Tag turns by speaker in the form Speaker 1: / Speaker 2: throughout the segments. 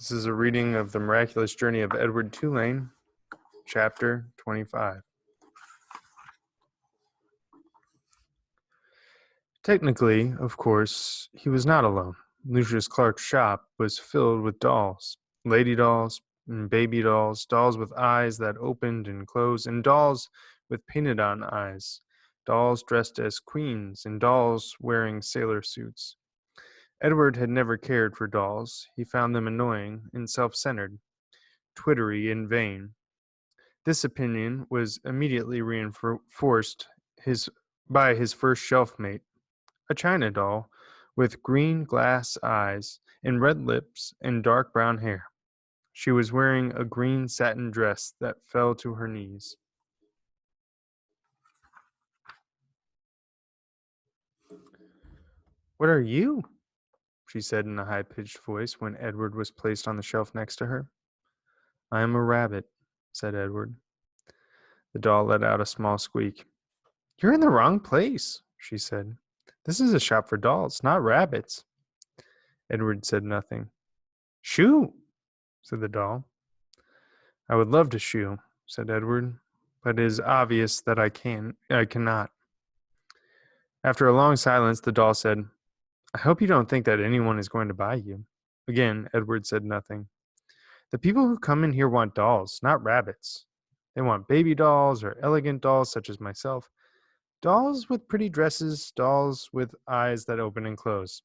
Speaker 1: This is a reading of The Miraculous Journey of Edward Tulane, chapter 25. Technically, of course, he was not alone. Lucius Clark's shop was filled with dolls, lady dolls and baby dolls, dolls with eyes that opened and closed, and dolls with painted-on eyes, dolls dressed as queens, and dolls wearing sailor suits. Edward had never cared for dolls. He found them annoying and self-centered, twittery and vain. This opinion was immediately reinforced by his first shelf mate, a china doll with green glass eyes and red lips and dark brown hair. She was wearing a green satin dress that fell to her knees. "What are you?" she said in a high-pitched voice when Edward was placed on the shelf next to her. "I am a rabbit," said Edward. The doll let out a small squeak. "You're in the wrong place," she said. "This is a shop for dolls, not rabbits." Edward said nothing. "Shoo," said the doll. "I would love to shoo," said Edward, "but it is obvious that I cannot." After a long silence, the doll said, "I hope you don't think that anyone is going to buy you." Again, Edward said nothing. "The people who come in here want dolls, not rabbits. They want baby dolls or elegant dolls such as myself. Dolls with pretty dresses, dolls with eyes that open and close."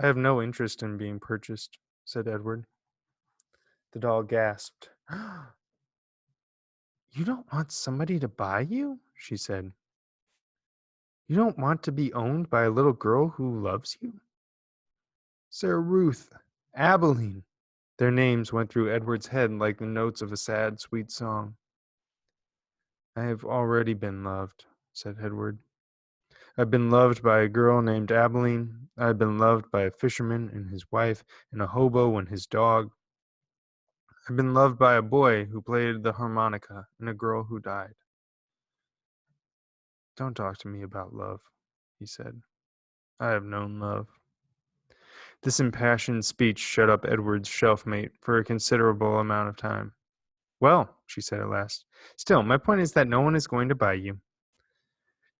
Speaker 1: "I have no interest in being purchased," said Edward. The doll gasped. "You don't want somebody to buy you?" she said. "You don't want to be owned by a little girl who loves you?" Sarah Ruth, Abilene. Their names went through Edward's head like the notes of a sad, sweet song. "I have already been loved," said Edward. "I've been loved by a girl named Abilene. I've been loved by a fisherman and his wife, and a hobo and his dog. I've been loved by a boy who played the harmonica and a girl who died." "Don't talk to me about love," he said. "I have known love." This impassioned speech shut up Edward's shelf-mate for a considerable amount of time. "Well," she said at last, "still, my point is that no one is going to buy you."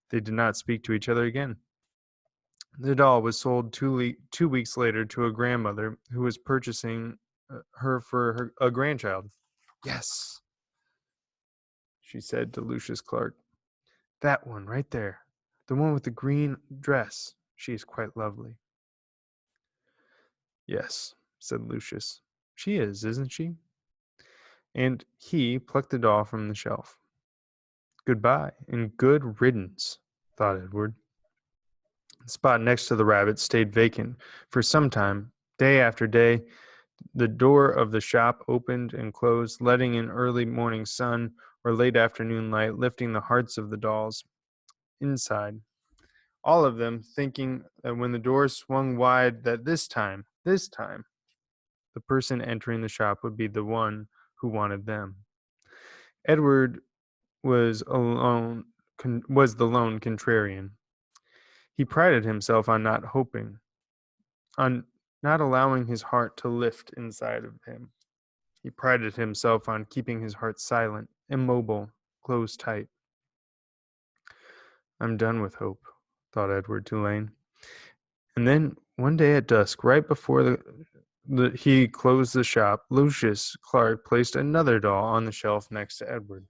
Speaker 1: They did not speak to each other again. The doll was sold 2 weeks later to a grandmother who was purchasing her for a grandchild. "Yes," she said to Lucius Clark. "That one right there. The one with the green dress. She is quite lovely." "Yes," said Lucius. "She is, isn't she?" And he plucked the doll from the shelf. "Goodbye, and good riddance," thought Edward. The spot next to the rabbit stayed vacant for some time. Day after day, the door of the shop opened and closed, letting in early morning sun or late afternoon light, lifting the hearts of the dolls inside. All of them thinking that when the door swung wide that this time, the person entering the shop would be the one who wanted them. Edward was the lone contrarian. He prided himself on not hoping, on not allowing his heart to lift inside of him. He prided himself on keeping his heart silent, immobile, closed tight. "I'm done with hope," thought Edward Tulane. And then one day at dusk, right before he closed the shop, Lucius Clark placed another doll on the shelf next to Edward.